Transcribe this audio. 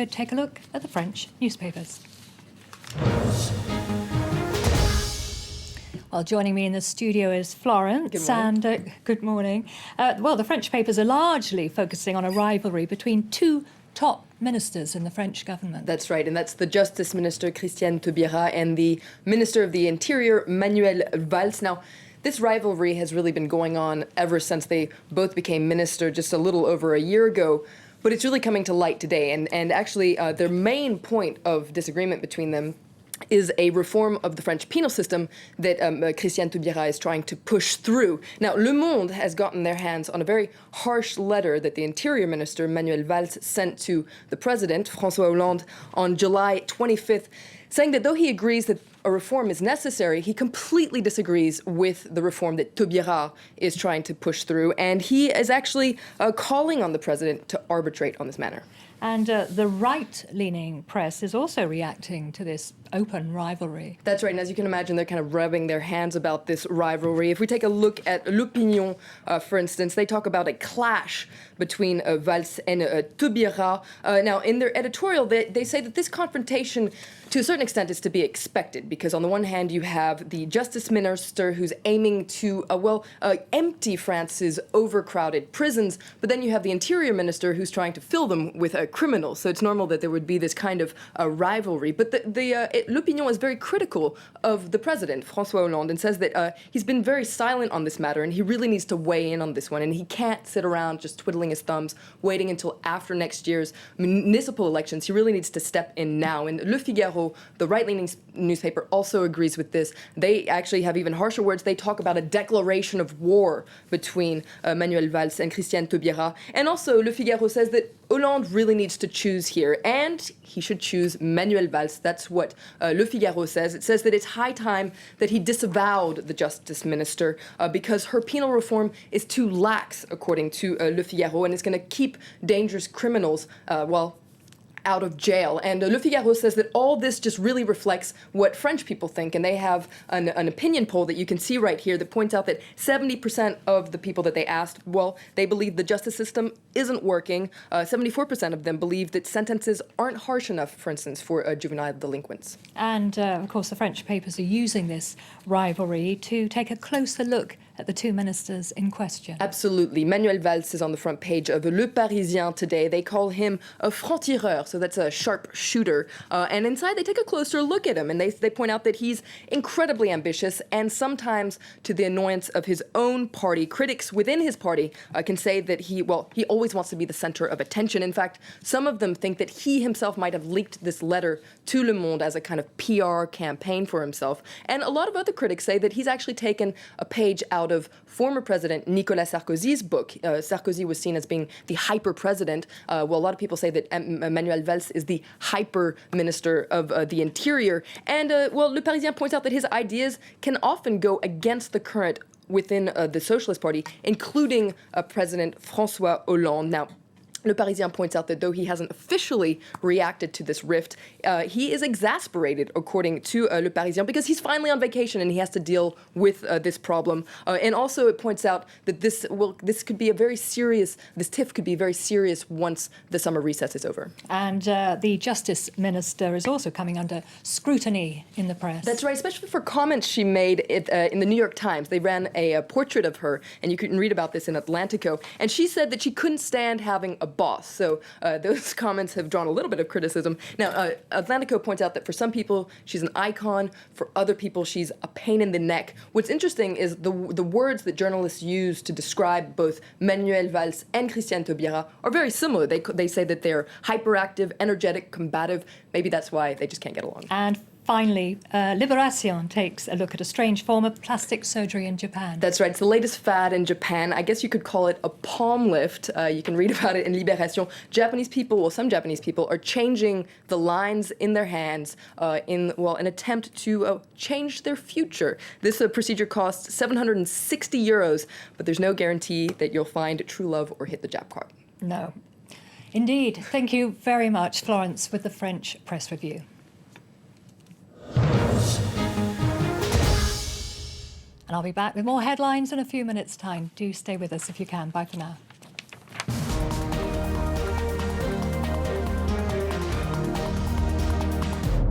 to take a look at the French newspapers. Well, joining me in the studio is Florence. Good morning. And good morning. Well, the French papers are largely focusing on a rivalry between two top ministers in the French government. That's right, and that's the Justice Minister, Christiane Taubira, and the Minister of the Interior, Manuel Valls. Now, this rivalry has really been going on ever since they both became minister just a little over a year ago, but it's really coming to light today. And actually, their main point of disagreement between them is a reform of the French penal system that Christiane Taubira is trying to push through. Now, Le Monde has gotten their hands on a very harsh letter that the Interior Minister, Manuel Valls, sent to the President, François Hollande, on July 25th, saying that though he agrees that a reform is necessary, he completely disagrees with the reform that Taubira is trying to push through, and he is actually calling on the President to arbitrate on this matter. And the right-leaning press is also reacting to this open rivalry. That's right, and as you can imagine, they're kind of rubbing their hands about this rivalry. If we take a look at L'Opinion, for instance, they talk about a clash between Valls and Taubira. Now, in their editorial, they say that this confrontation, to a certain extent, is to be expected, because on the one hand, you have the Justice Minister who's aiming to, empty France's overcrowded prisons, but then you have the Interior Minister who's trying to fill them with criminals. So it's normal that there would be this kind of rivalry. But L'Opinion is very critical of the President, François Hollande, and says that he's been very silent on this matter, and he really needs to weigh in on this one, and he can't sit around just twiddling his thumbs, waiting until after next year's municipal elections. He really needs to step in now. And Le Figaro, the right-leaning newspaper, also agrees with this. They actually have even harsher words. They talk about a declaration of war between Manuel Valls and Christiane Taubira. And also, Le Figaro says that Hollande really needs to choose here, and he should choose Manuel Valls. That's what Le Figaro says. It says that it's high time that he disavowed the Justice Minister because her penal reform is too lax, according to Le Figaro, and it's going to keep dangerous criminals, out of jail. And Le Figaro says that all this just really reflects what French people think, and they have an opinion poll that you can see right here that points out that 70% of the people that they asked, they believe the justice system isn't working. 74% of them believe that sentences aren't harsh enough, for instance, for juvenile delinquents. And, of course, the French papers are using this rivalry to take a closer look at the two ministers in question. Absolutely. Manuel Valls is on the front page of Le Parisien today. They call him a franc-tireur, so that's a sharp shooter. And inside, they take a closer look at him, and they point out that he's incredibly ambitious, and sometimes to the annoyance of his own party. Critics within his party can say that he always wants to be the center of attention. In fact, some of them think that he himself might have leaked this letter to Le Monde as a kind of PR campaign for himself. And a lot of other critics say that he's actually taken a page out of former President Nicolas Sarkozy's book. Sarkozy was seen as being the hyper president. A lot of people say that Manuel Valls is the hyper minister of the interior. And, Le Parisien points out that his ideas can often go against the current within the Socialist Party, including President François Hollande. Now, Le Parisien points out that though he hasn't officially reacted to this rift, he is exasperated, according to Le Parisien, because he's finally on vacation and he has to deal with this problem. And also it points out that this could be this tiff could be very serious once the summer recess is over. And the Justice Minister is also coming under scrutiny in the press. That's right, especially for comments she made in the New York Times. They ran a portrait of her, and you can read about this in Atlantico. And she said that she couldn't stand having a boss. So those comments have drawn a little bit of criticism. Now, Atlantico points out that for some people, she's an icon. For other people, she's a pain in the neck. What's interesting is the words that journalists use to describe both Manuel Valls and Christiane Taubira are very similar. They say that they're hyperactive, energetic, combative. Maybe that's why they just can't get along. And finally, Libération takes a look at a strange form of plastic surgery in Japan. That's right. It's the latest fad in Japan. I guess you could call it a palm lift. You can read about it in Libération. Some Japanese people are changing the lines in their hands in an attempt to change their future. This procedure costs 760 euros, but there's no guarantee that you'll find true love or hit the jackpot. No. Indeed. Thank you very much, Florence, with the French Press Review. And I'll be back with more headlines in a few minutes' time. Do stay with us if you can. Bye for now.